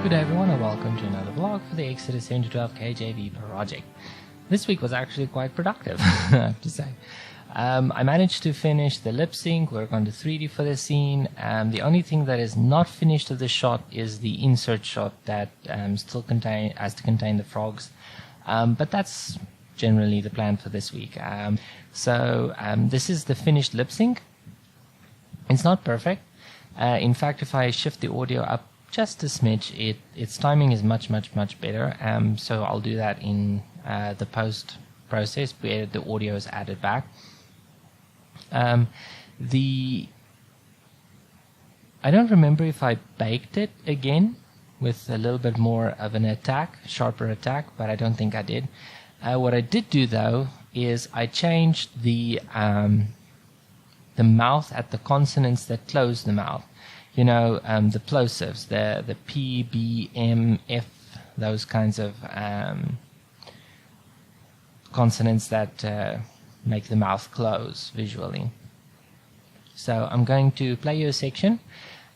Good day everyone and welcome to another vlog for the Exodus 7 to 12 KJV project. This week was actually quite productive, I have to say. I managed to finish the lip sync, work on the 3D for the scene. The only thing that is not finished of the shot is the insert shot that still has to contain the frogs. But that's generally the plan for this week. This is the finished lip sync. It's not perfect. In fact, if I shift the audio up just a smidge, its timing is much better. So I'll do that in the post process where the audio is added back. I don't remember if I baked it again with a little bit more of an attack, sharper attack, but I don't think I did. What I did do though is I changed the mouth at the consonants that close the mouth. You know, the plosives, the P, B, M, F, those kinds of consonants that make the mouth close visually. So I'm going to play you a section,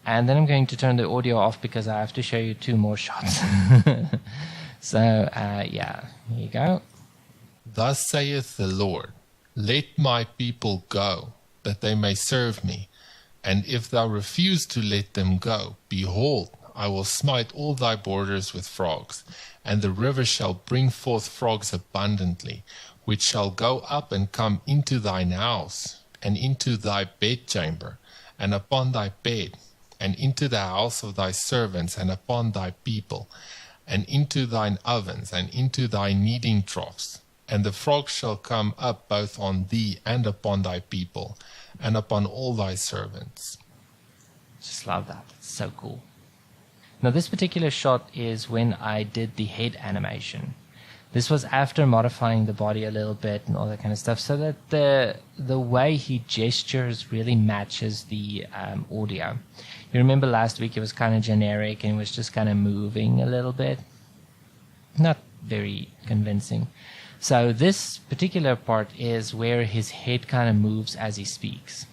and then I'm going to turn the audio off because I have to show you two more shots. Yeah, here you go. Thus saith the Lord, let my people go, that they may serve me. And if thou refuse to let them go, behold, I will smite all thy borders with frogs, and the river shall bring forth frogs abundantly, which shall go up and come into thine house, and into thy bedchamber, and upon thy bed, and into the house of thy servants, and upon thy people, and into thine ovens, and into thy kneading troughs. And the frogs shall come up both on thee and upon thy people, and upon all thy servants. Just love that. It's so cool. Now this particular shot is when I did the head animation. This was after modifying the body a little bit and all that kind of stuff, so that the way he gestures really matches the audio. You remember last week it was kind of generic and it was just kind of moving a little bit. Not very convincing. So this particular part is where his head kind of moves as he speaks.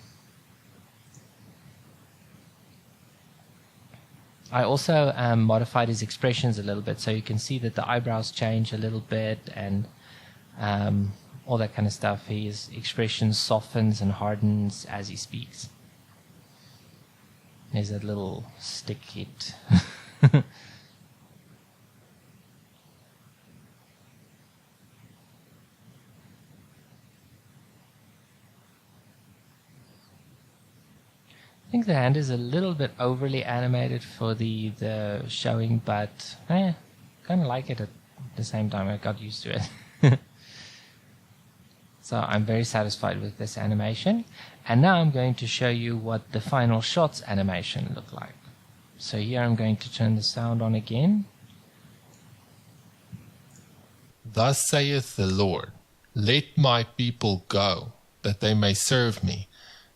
I also modified his expressions a little bit, so you can see that the eyebrows change a little bit and all that kind of stuff. His expression softens and hardens as he speaks. There's that little stick hit. I think the hand is a little bit overly animated for the showing, but kind of like it at the same time. I got used to it. So I'm very satisfied with this animation. And now I'm going to show you what the final shots animation look like. So here I'm going to turn the sound on again. Thus saith the Lord, let my people go, that they may serve me.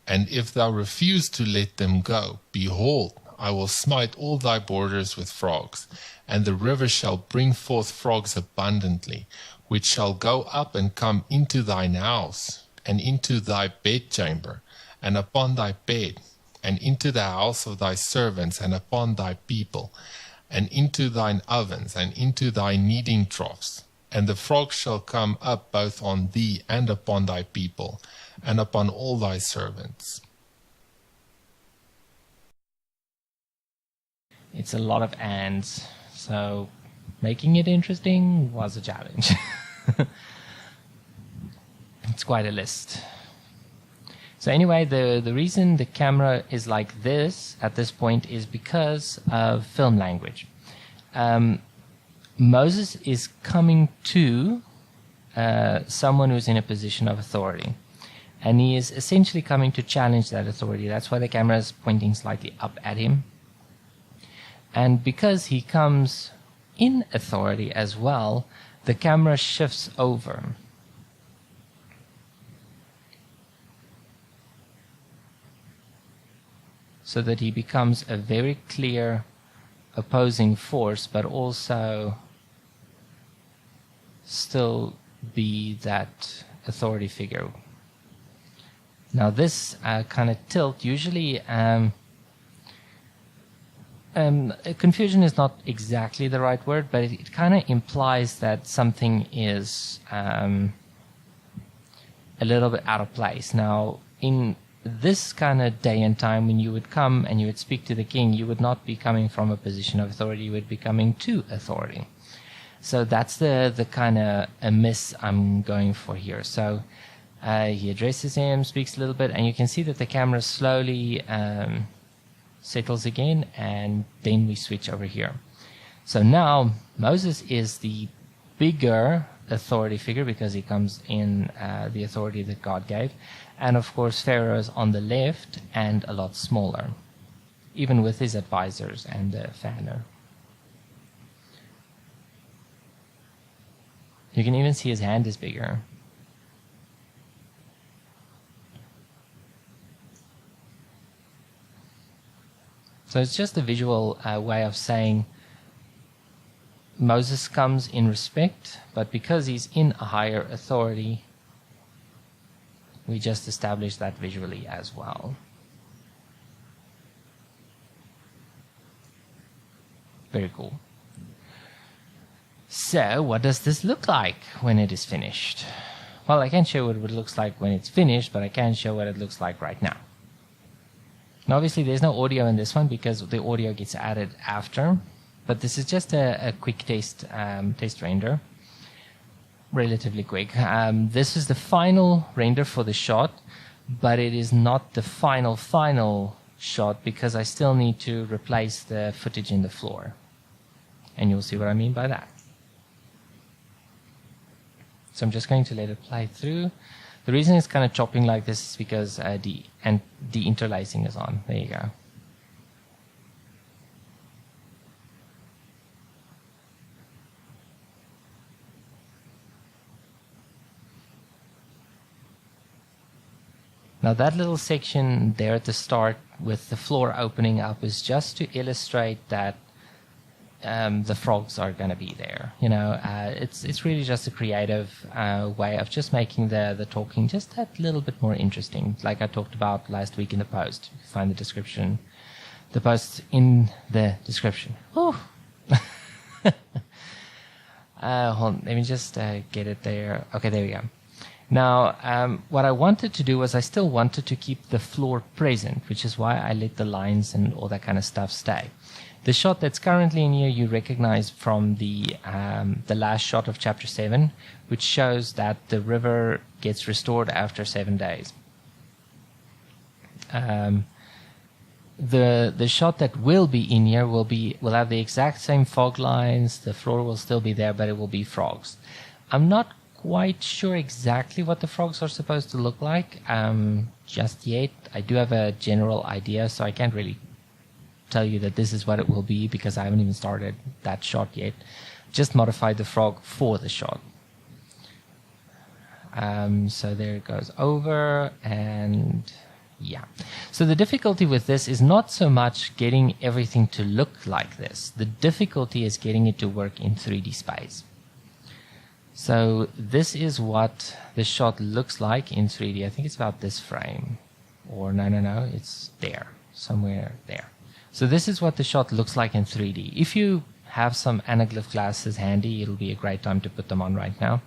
And if thou refuse to let them go, behold, I will smite all thy borders with frogs, and the river shall bring forth frogs abundantly, which shall go up and come into thine house, and into thy bedchamber, and upon thy bed, and into the house of thy servants, and upon thy people, and into thine ovens, and into thy kneading troughs. And the frogs shall come up both on thee and upon thy people, and upon all thy servants. It's a lot of ands, so making it interesting was a challenge. It's quite a list. So anyway, the reason the camera is like this at this point is because of film language. Moses is coming to someone who's in a position of authority. And he is essentially coming to challenge that authority. That's why the camera is pointing slightly up at him. And because he comes in authority as well, the camera shifts over. So that he becomes a very clear opposing force, but also still be that authority figure. Now this kind of tilt, usually confusion is not exactly the right word, but it kind of implies that something is a little bit out of place. Now, in this kind of day and time, when you would come and you would speak to the king, you would not be coming from a position of authority, you would be coming to authority. So that's the kind of a miss I'm going for here. So he addresses him, speaks a little bit, and you can see that the camera slowly settles again, and then we switch over here. So now Moses is the bigger authority figure because he comes in the authority that God gave. And of course Pharaoh is on the left and a lot smaller, even with his advisors and the fanner. You can even see his hand is bigger. So it's just a visual way of saying Moses comes in respect, but because he's in a higher authority, we just established that visually as well. Very cool. So, what does this look like when it is finished? Well, I can't show what it looks like when it's finished, but I can show what it looks like right now. Now, obviously, there's no audio in this one because the audio gets added after, but this is just a quick test render. Relatively quick. This is the final render for the shot, but it is not the final shot because I still need to replace the footage in the floor. And you'll see what I mean by that. So I'm just going to let it play through. The reason it's kind of chopping like this is because the interlacing is on. There you go. Now that little section there at the start with the floor opening up is just to illustrate that the frogs are going to be there. You know, it's really just a creative way of just making the talking just that little bit more interesting. Like I talked about last week in the post. You can find the post in the description. Oh. Hold on, let me just get it there. Okay, there we go. Now, what I wanted to do was I still wanted to keep the floor present, which is why I let the lines and all that kind of stuff stay. The shot that's currently in here you recognize from the last shot of chapter 7, which shows that the river gets restored after 7 days. The shot that will be in here will have the exact same fog lines. The floor will still be there, but it will be frogs. I'm not quite sure exactly what the frogs are supposed to look like just yet. I do have a general idea, so I can't really tell you that this is what it will be because I haven't even started that shot yet. Just modified the frog for the shot. So there it goes over, and yeah. So the difficulty with this is not so much getting everything to look like this. The difficulty is getting it to work in 3D space. So this is what the shot looks like in 3D. I think it's about this frame. Or no, it's there. Somewhere there. So this is what the shot looks like in 3D. If you have some anaglyph glasses handy, it'll be a great time to put them on right now.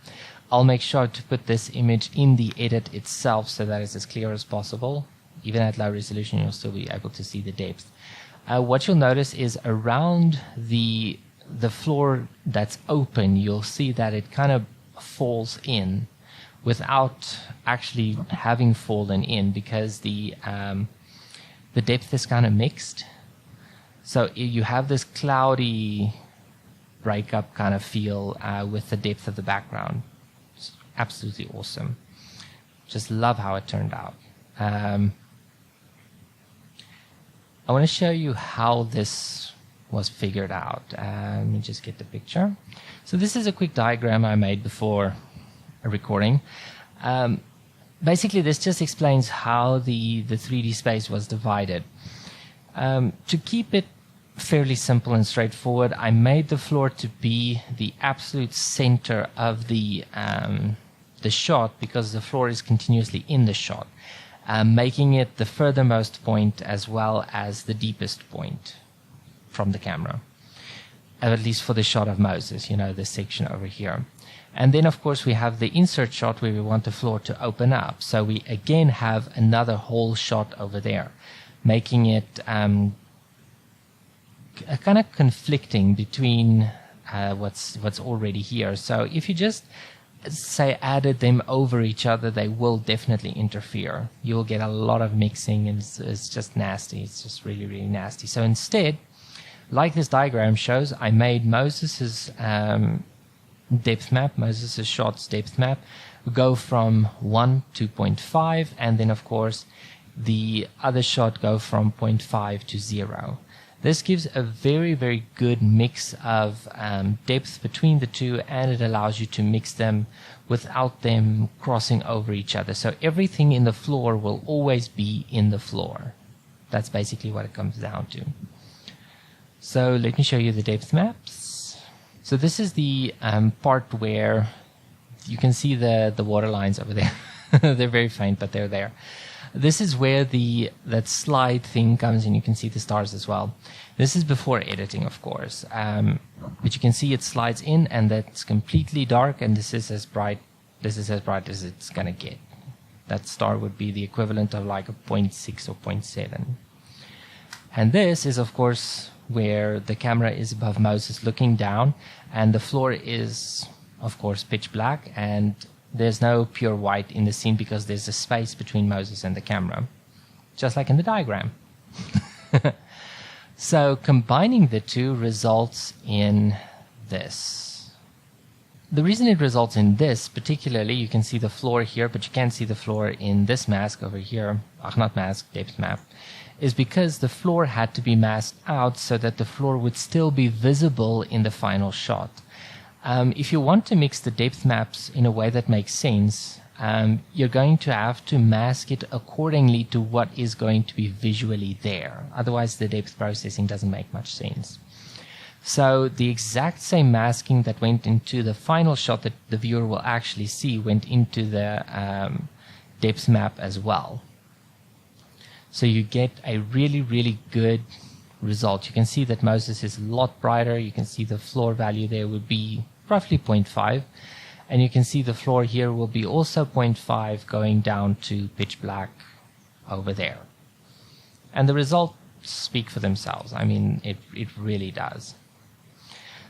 I'll make sure to put this image in the edit itself so that it's as clear as possible. Even at low resolution, you'll still be able to see the depth. What you'll notice is around the floor that's open, you'll see that it kind of falls in without actually having fallen in because the depth is kind of mixed. So you have this cloudy breakup kind of feel with the depth of the background. It's absolutely awesome. Just love how it turned out. I want to show you how this was figured out. Let me just get the picture. So this is a quick diagram I made before a recording. Basically, this just explains how the 3D space was divided. To keep it fairly simple and straightforward, I made the floor to be the absolute center of the shot because the floor is continuously in the shot, making it the furthermost point as well as the deepest point from the camera, at least for the shot of Moses, you know, this section over here. And then, of course, we have the insert shot where we want the floor to open up. So we again have another whole shot over there, making it kind of conflicting between what's already here. So if you just say added them over each other, they will definitely interfere. You'll get a lot of mixing, and it's just nasty. It's just really, really nasty. So instead, like this diagram shows, I made Moses's depth map, Moses's shots depth map, go from 1 to 0.5, and then of course the other shot go from 0.5 to 0. This gives a very, very good mix of depth between the two, and it allows you to mix them without them crossing over each other. So everything in the floor will always be in the floor. That's basically what it comes down to. So let me show you the depth maps. So this is the part where you can see the water lines over there. They're very faint, but they're there. This is where that slide thing comes in. You can see the stars as well. This is before editing, of course. But you can see it slides in, and that's completely dark, and this is as bright as it's going to get. That star would be the equivalent of like a 0.6 or 0.7. And this is, of course, where the camera is above Moses looking down, and the floor is, of course, pitch black, and there's no pure white in the scene because there's a space between Moses and the camera, just like in the diagram. So combining the two results in this. The reason it results in this, particularly, you can see the floor here, but you can't see the floor in this mask over here, not mask, depth map, is because the floor had to be masked out so that the floor would still be visible in the final shot. If you want to mix the depth maps in a way that makes sense, you're going to have to mask it accordingly to what is going to be visually there. Otherwise, the depth processing doesn't make much sense. So the exact same masking that went into the final shot that the viewer will actually see went into the depth map as well. So you get a really, really good result. You can see that Moses is a lot brighter. You can see the floor value there would be roughly 0.5. And you can see the floor here will be also 0.5 going down to pitch black over there. And the results speak for themselves. I mean, it really does.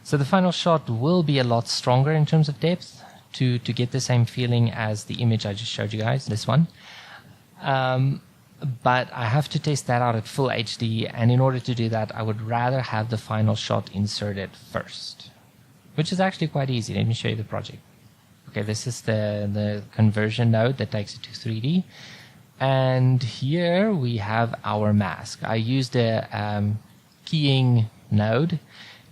So the final shot will be a lot stronger in terms of depth to get the same feeling as the image I just showed you guys, this one. But I have to test that out at full HD, and in order to do that, I would rather have the final shot inserted first, which is actually quite easy. Let me show you the project. Okay, this is the conversion node that takes it to 3D, and here we have our mask. I used a keying node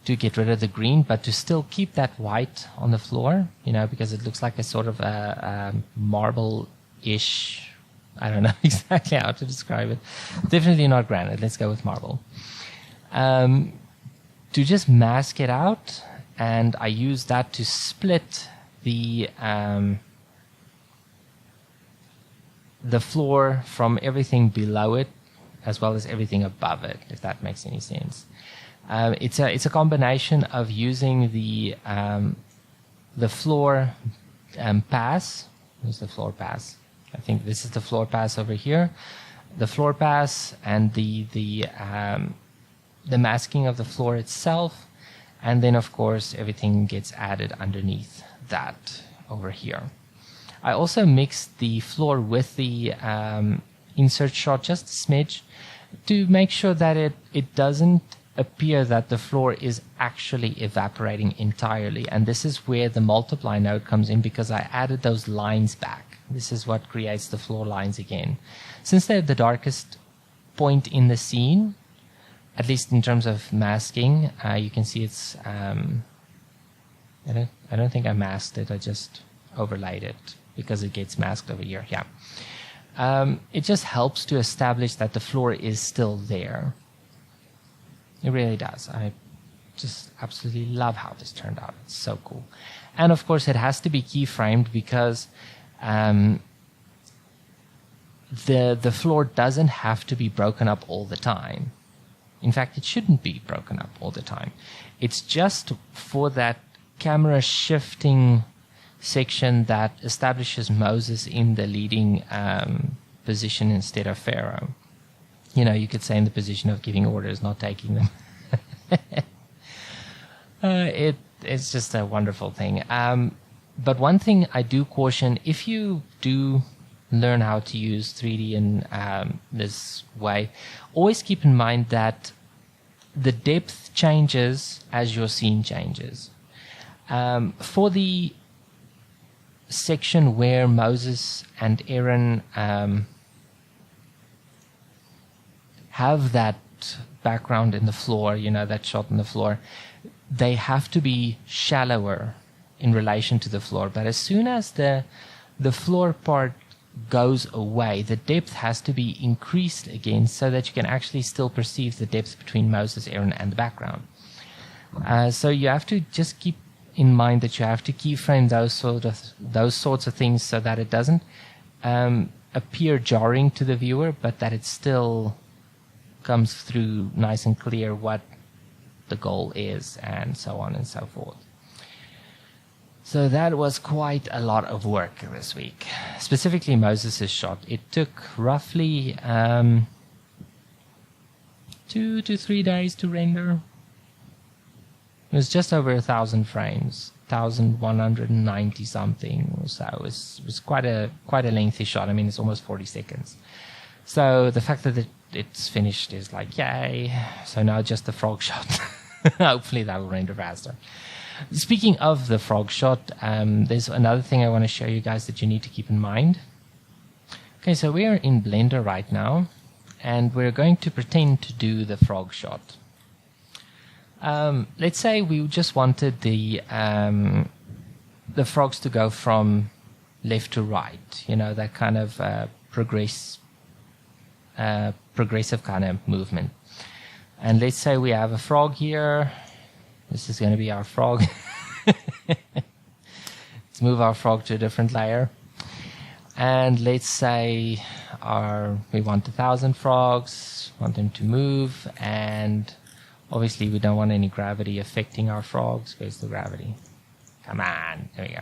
to get rid of the green, but to still keep that white on the floor, you know, because it looks like a sort of a marble-ish. I don't know exactly how to describe it. Definitely not granite. Let's go with marble. To just mask it out, and I use that to split the floor from everything below it, as well as everything above it, if that makes any sense. It's a combination of using the floor pass. Where's the floor pass? I think this is the floor pass over here. The floor pass and the masking of the floor itself, and then of course everything gets added underneath that over here. I also mixed the floor with the insert shot just a smidge to make sure that it doesn't appear that the floor is actually evaporating entirely. And this is where the multiply node comes in, because I added those lines back. This is what creates the floor lines again. Since they're the darkest point in the scene, at least in terms of masking, you can see it's... I don't think I masked it, I just overlaid it because it gets masked over here. Yeah. It just helps to establish that the floor is still there. It really does. I just absolutely love how this turned out. It's so cool. And of course, it has to be keyframed because the floor doesn't have to be broken up all the time. In fact, it shouldn't be broken up all the time. It's just for that camera shifting section that establishes Moses in the leading position instead of Pharaoh. You know, you could say in the position of giving orders, not taking them. It's just a wonderful thing. But one thing I do caution, if you do learn how to use 3D in this way, always keep in mind that the depth changes as your scene changes. For the section where Moses and Aaron have that background in the floor, you know, that shot in the floor, they have to be shallower in relation to the floor. But as soon as the floor part goes away, the depth has to be increased again so that you can actually still perceive the depth between Moses, Aaron, and the background. So you have to just keep in mind that you have to keyframe those sorts of things so that it doesn't appear jarring to the viewer, but that it still comes through nice and clear what the goal is, and so on and so forth. So that was quite a lot of work this week. Specifically Moses' shot. It took roughly 2 to 3 days to render. It was just over 1,000 frames, 1,190 something or so. It was quite a lengthy shot. I mean, it's almost 40 seconds. So the fact that it's finished is like, yay. So now just the frog shot. Hopefully that will render faster. Speaking of the frog shot, there's another thing I want to show you guys that you need to keep in mind. Okay, so we are in Blender right now, and we're going to pretend to do the frog shot. Let's say we just wanted the frogs to go from left to right, you know, that kind of progressive kind of movement. And let's say we have a frog here. This is going to be our frog. Let's move our frog to a different layer. And let's say we want 1,000 frogs, want them to move, and obviously we don't want any gravity affecting our frogs. Where's the gravity? Come on, there we go.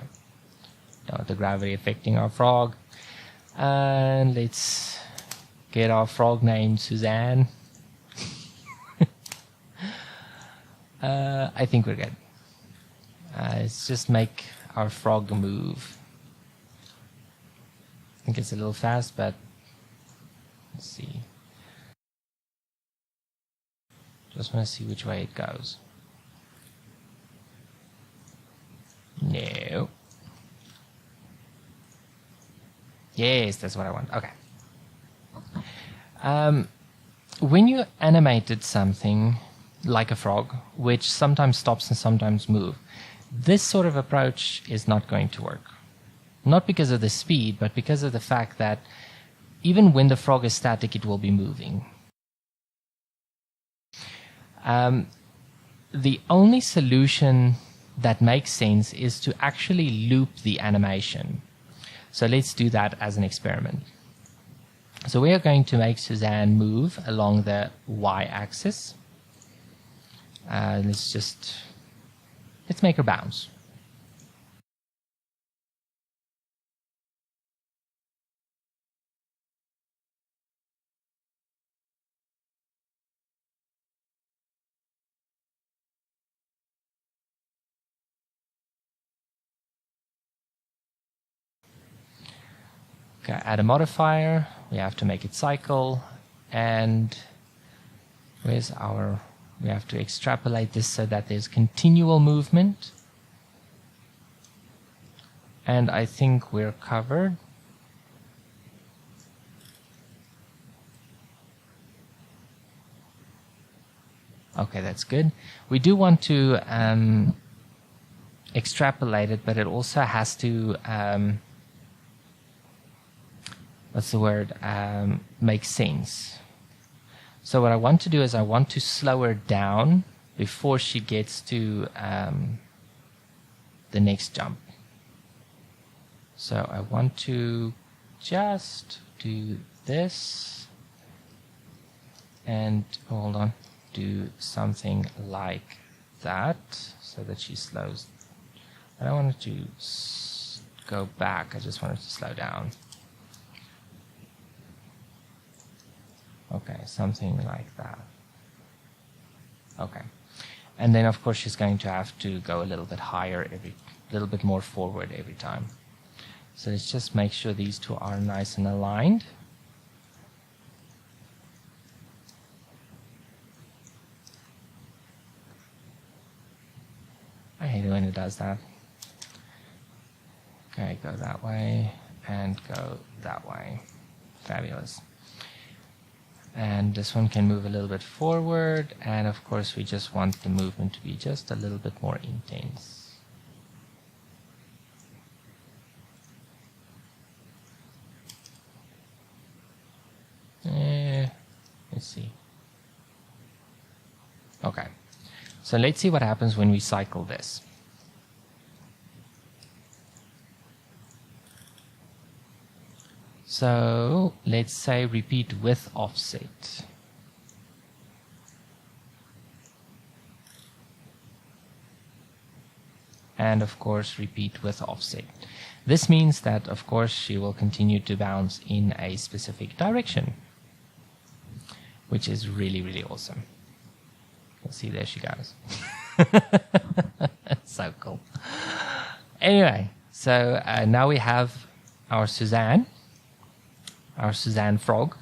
Don't want the gravity affecting our frog. And let's get our frog named Suzanne. I think we're good. Let's just make our frog move. I think it's a little fast, but let's see. Just want to see which way it goes. No. Yes, that's what I want. Okay. When you animated something like a frog, which sometimes stops and sometimes moves, this sort of approach is not going to work. Not because of the speed, but because of the fact that even when the frog is static, it will be moving. The only solution that makes sense is to actually loop the animation. So let's do that as an experiment. So we are going to make Suzanne move along the y-axis. Let's make her bounce. Okay, add a modifier. We have to make it cycle, and we have to extrapolate this so that there's continual movement. And I think we're covered. Okay, that's good. We do want to extrapolate it, but it also has to make sense. So what I want to do is I want to slow her down before she gets to the next jump. So I want to just do this, and hold on. do something like that so that she slows. I don't want it to go back, I just want it to slow down. Okay, something like that. Okay. And then of course she's going to have to go a little bit higher, a little bit more forward every time. So let's just make sure these two are nice and aligned. I hate it when it does that. Okay, go that way and go that way. Fabulous. And this one can move a little bit forward, and of course we just want the movement to be just a little bit more intense. Let's see. Okay, so let's see what happens when we cycle this. So let's say repeat with offset. And of course repeat with offset. This means that of course she will continue to bounce in a specific direction, which is really, really awesome. You'll see, there she goes. That's so cool. Anyway, so now we have our Suzanne frog.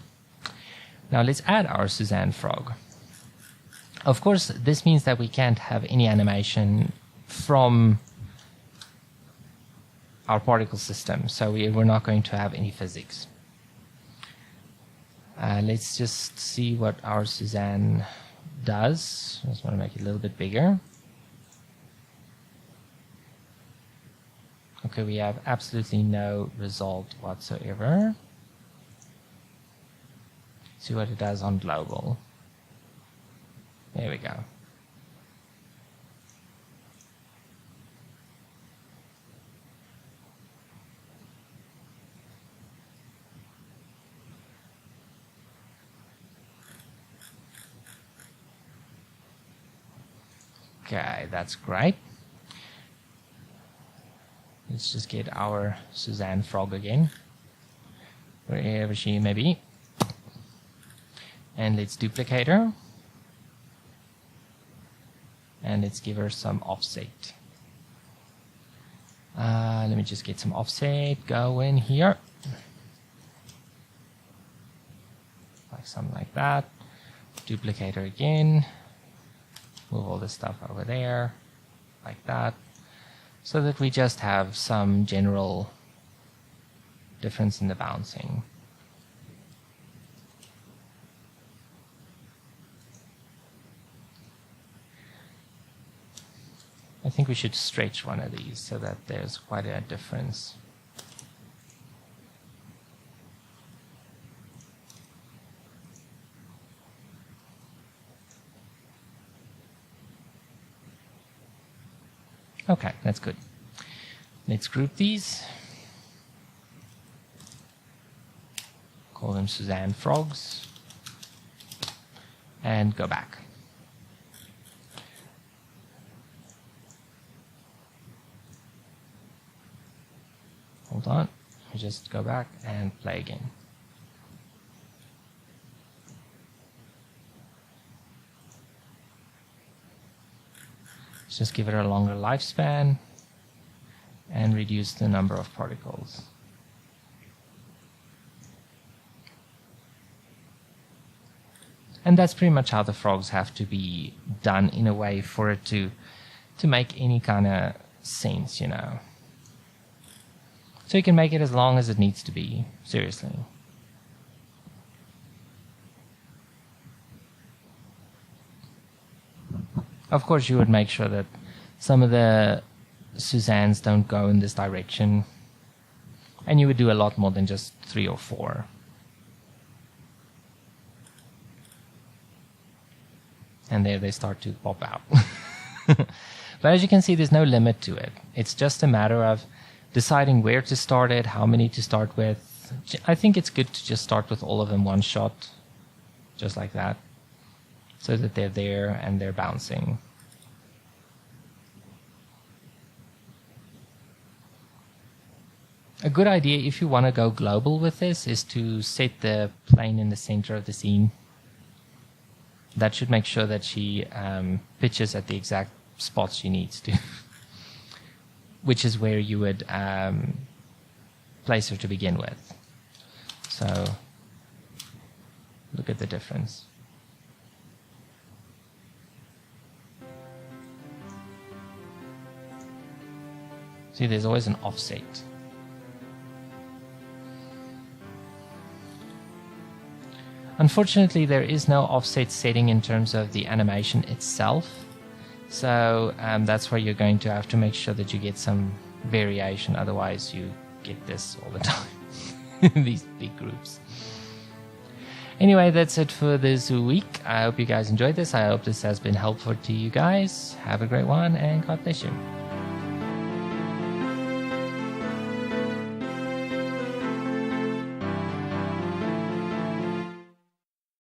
Now let's add our Suzanne frog. Of course, this means that we can't have any animation from our particle system, so we're not going to have any physics. Let's just see what our Suzanne does. I just want to make it a little bit bigger. Okay, we have absolutely no result whatsoever. See what it does on global. There we go. Okay, that's great. Let's just get our Suzanne frog again, wherever she may be. And let's duplicate her. And let's give her some offset. Let me just get some offset going here. Like something like that. Duplicate her again. Move all this stuff over there, like that. So that we just have some general difference in the bouncing. I think we should stretch one of these so that there's quite a difference. Okay, that's good. Let's group these. Call them Suzanne frogs. And go back. Hold on. We just go back and play again. Just give it a longer lifespan and reduce the number of particles. And that's pretty much how the frogs have to be done in a way for it to make any kind of sense, you know. So you can make it as long as it needs to be, seriously. Of course, you would make sure that some of the Suzannes don't go in this direction. And you would do a lot more than just 3 or 4. And there they start to pop out. But as you can see, there's no limit to it. It's just a matter of deciding where to start it, how many to start with. I think it's good to just start with all of them one shot, just like that. so that they're there and they're bouncing. A good idea if you want to go global with this is to set the plane in the center of the scene. That should make sure that she pitches at the exact spots she needs to, which is where you would place her to begin with. So look at the difference. See, there's always an offset. Unfortunately, there is no offset setting in terms of the animation itself. So that's where you're going to have to make sure that you get some variation. Otherwise, you get this all the time. These big groups. Anyway, that's it for this week. I hope you guys enjoyed this. I hope this has been helpful to you guys. Have a great one and God bless you.